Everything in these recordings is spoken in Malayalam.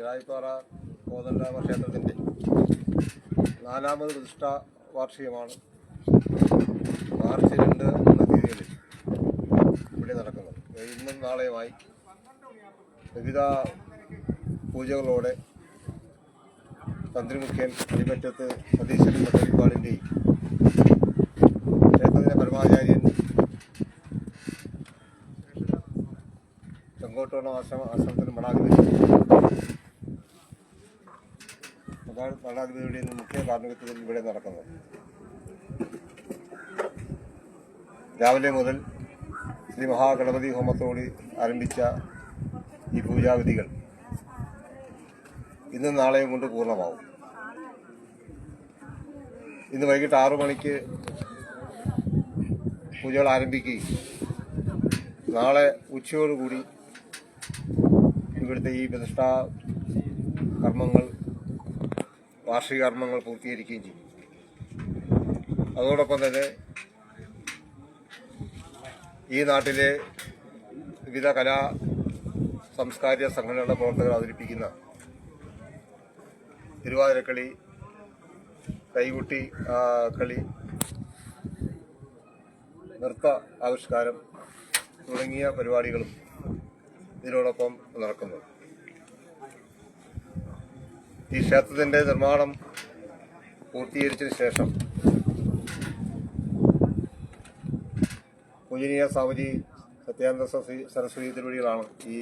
ജഡായിപ്പാറ കോദണ്ഡരാമ ക്ഷേത്രത്തിൻ്റെ 4ാമത് പ്രതിഷ്ഠാ വാർഷികമാണ് മാർച്ച് 2 എന്ന തീയതികളിൽ ഇവിടെ നടക്കുന്നത്. ഇന്നും നാളെയുമായി വിവിധ പൂജകളോടെ തന്ത്രിമുഖ്യൻ അടിമറ്റത്ത് സതീശൻ ഭട്ടതിരിപ്പാടിൻ്റെയും ക്ഷേത്രത്തിൻ്റെ പരമാചാര്യൻ ചെങ്കോട്ടോണ ആശ്രമത്തിന് മഠാധിപതിയുടെയും മുഖ്യ കാർമ്മികത്വത്തിൽ ഇവിടെ നടക്കുന്നത്. രാവിലെ മുതൽ ശ്രീ മഹാഗണപതി ഹോമത്തോടെ ആരംഭിച്ച ഈ പൂജാവിധികൾ ഇന്നും നാളെയും കൊണ്ട് പൂർണ്ണമാവും. ഇന്ന് വൈകിട്ട് 6 മണിക്ക് പൂജകൾ ആരംഭിക്കുകയും നാളെ ഉച്ചയോടുകൂടി ഇവിടുത്തെ ഈ പ്രതിഷ്ഠാ കർമ്മങ്ങൾ വാർഷിക കർമ്മങ്ങൾ പൂർത്തീകരിക്കുകയും ചെയ്യും. അതോടൊപ്പം തന്നെ ഈ നാട്ടിലെ വിവിധ കലാ സാംസ്കാരിക സംഘടനകളുടെ പ്രവർത്തകർ അവതരിപ്പിക്കുന്ന തിരുവാതിരക്കളി, കൈകുട്ടി കളി, നൃത്ത ആവിഷ്കാരം തുടങ്ങിയ പരിപാടികളും ഇതിനോടൊപ്പം നടക്കുന്നു. ഈ ക്ഷേത്രത്തിൻ്റെ നിർമ്മാണം പൂർത്തീകരിച്ചതിന് ശേഷം പൂജനീയ സ്വാമിജി സത്യാനന്ദ സരസ്വതി തിരുവടികളാണ് ഈ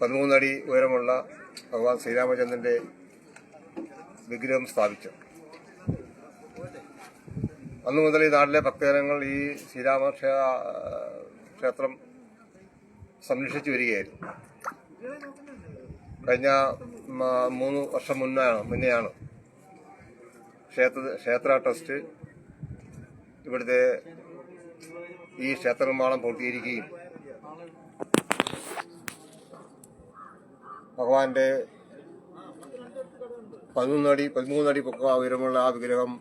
13 അടി ഉയരമുള്ള ഭഗവാൻ ശ്രീരാമചന്ദ്രൻ്റെ വിഗ്രഹം സ്ഥാപിച്ചത്. അന്നു മുതൽ ഈ നാട്ടിലെ ഭക്തജനങ്ങൾ ഈ ശ്രീരാമ ക്ഷേത്രം സംരക്ഷിച്ചു വരികയായിരുന്നു. കഴിഞ്ഞ 3 വർഷം മുന്നെയാണ് ക്ഷേത്ര ട്രസ്റ്റ് ഇവിടുത്തെ ഈ ക്ഷേത്ര നിർമ്മാണം പൂർത്തീകരിക്കുകയും ഭഗവാന്റെ 13 അടി പൊക്ക ഉയരമുള്ള ആ വിഗ്രഹം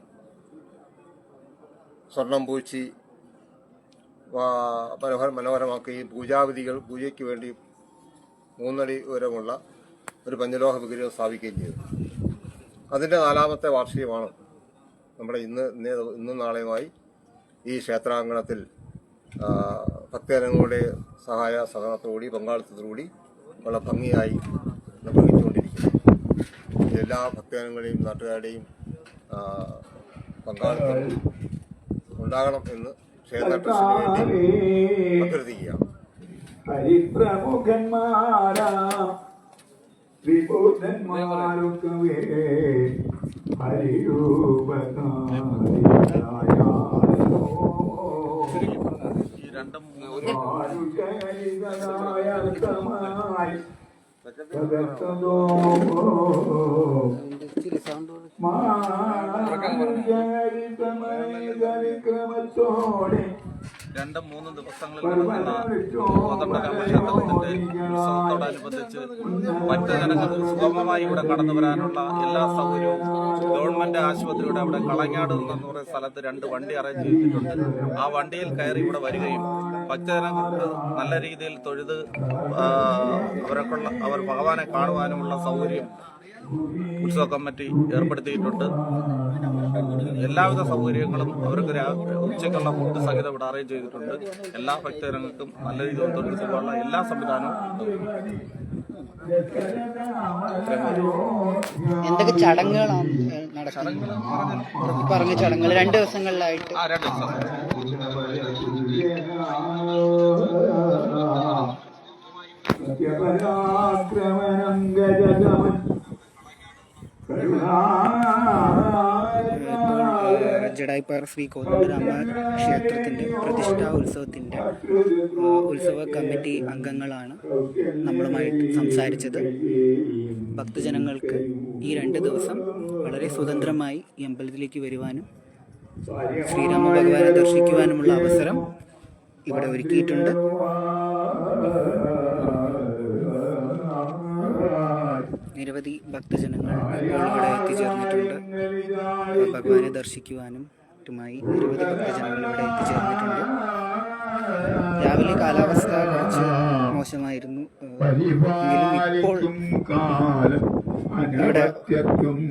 സ്വർണം പൂശി മനോഹരമാക്കുകയും പൂജയ്ക്ക് വേണ്ടി 3 അടി ഉയരമുള്ള ഒരു പഞ്ചലോഹ വിഗ്രഹം സ്ഥാപിക്കുകയും ചെയ്തു. അതിൻ്റെ 4ാമത്തെ വാർഷികമാണ് നമ്മുടെ ഇന്നും നാളെയുമായി ഈ ക്ഷേത്രാങ്കണത്തിൽ ഭക്തജനങ്ങളുടെ സഹകരണത്തോടുകൂടി പങ്കാളിത്തത്തോടുകൂടി വളരെ ഭംഗിയായി നിർവഹിച്ചുകൊണ്ടിരിക്കുന്നു. എല്ലാ ഭക്തജനങ്ങളുടെയും നാട്ടുകാരുടെയും പങ്കാളിത്തം ഉണ്ടാകണം എന്ന് ക്ഷേത്ര ട്രസ്റ്റിന് വേണ്ടി അഭ്യർത്ഥിക്കുകയാണ്. രണ്ടും 3 ദിവസങ്ങളിൽ ഉത്സവത്തോടനുബന്ധിച്ച് മറ്റ് ജനങ്ങൾക്ക് സുഗമമായി ഇവിടെ കടന്നു വരാനുള്ള എല്ലാ സൗകര്യവും ഗവൺമെന്റ് ആശുപത്രിയുടെ അവിടെ കളങ്ങാട് എന്ന് പറയുന്ന സ്ഥലത്ത് 2 വണ്ടി അറേഞ്ച് ചെയ്തിട്ടുണ്ട്. ആ വണ്ടിയിൽ കയറി ഇവിടെ വരികയും ഭക്തജനങ്ങൾക്ക് നല്ല രീതിയിൽ തൊഴുത് അവർ ഭഗവാനെ കാണുവാനുമുള്ള സൗകര്യം ഉത്സവ കമ്മിറ്റി ഏർപ്പെടുത്തിയിട്ടുണ്ട്. എല്ലാവിധ സൗകര്യങ്ങളും അവർക്ക് ഉച്ചയ്ക്കുള്ള ഫുഡ് സഹിതം ഇവിടെ അറേഞ്ച് ചെയ്തിട്ടുണ്ട്. എല്ലാ ഭക്തജനങ്ങൾക്കും നല്ല രീതിയിൽ തൊഴിലുള്ള എല്ലാ സംവിധാനവും എന്തൊക്കെ ചടങ്ങുകളാണ് പറഞ്ഞ ചടങ്ങുകൾ 2 ദിവസങ്ങളിലായിട്ട്? 2 ദിവസം ജഡായിപ്പാറ ശ്രീ കോദണ്ഡരാമ ക്ഷേത്രത്തിൻ്റെ പ്രതിഷ്ഠാ ഉത്സവത്തിൻ്റെ ഉത്സവ കമ്മിറ്റി അംഗങ്ങളാണ് നമ്മളുമായിട്ട് സംസാരിച്ചത്. ഭക്തജനങ്ങൾക്ക് ഈ 2 ദിവസം വളരെ സ്വതന്ത്രമായി ഈ അമ്പലത്തിലേക്ക് വരുവാനും ശ്രീരാമ ഭഗവാനെ ദർശിക്കുവാനുമുള്ള അവസരം ഇവിടെ ഒരുക്കിയിട്ടുണ്ട്. നിരവധി ഭക്തജനങ്ങൾ ഇവിടെ എത്തിച്ചേർന്നിട്ടുണ്ട്. ഭഗവാനെ ദർശിക്കുവാനും മറ്റുമായി നിരവധി ഭക്തജനങ്ങൾ ഇവിടെ എത്തിച്ചേർന്നിട്ടുണ്ട്. രാവിലെ കാലാവസ്ഥ കുറച്ച് മോശമായിരുന്നു, എങ്കിലും ഇപ്പോൾ ഇവിടെ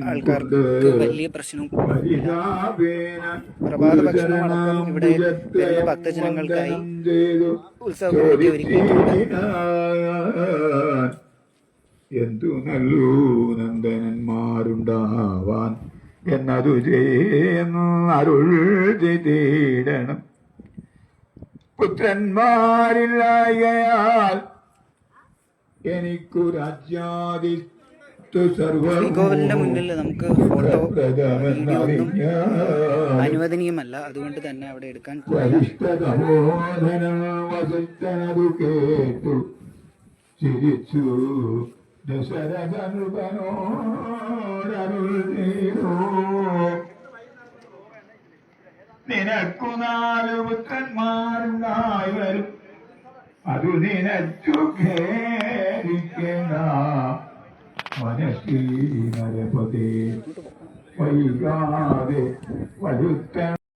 ആൾക്കാർക്ക് വലിയ പ്രശ്നം. പ്രഭാത ഭക്ഷണമടക്കം ഇവിടെ വരുന്ന ഭക്തജനങ്ങൾക്കായി ഉത്സവപ്രവൃത്തി ഒരുക്കിയിട്ടുണ്ട്. എന്തു നല്ലൂ നന്ദനന്മാരുണ്ടാവാൻ എന്നതു ചെയ്യുന്നു അരുൾ ചെയ്തിടണം. പുത്രന്മാരില്ലായകയാൽ എനിക്കു രാജ്യാദി ശ്രീകോവിലിന്റെ മുന്നിൽ നമുക്ക് ഫോട്ടോ വീഡിയോ ഒന്നും അനുവദനീയമല്ല, അതുകൊണ്ട് തന്നെ അവിടെ എടുക്കാൻ വസിച്ചതു കേട്ടു ചിരിച്ചു ദശരഥനുപനോരരുൾ ചെയ്തു. നിനക്കു 4 പുത്രന്മാരുണ്ടായി വരും, അതു നിനച്ചു ഖേദിക്കേണ്ട. മനസ്സിൽ നരപതേ വൈകാതെ വരുത്ത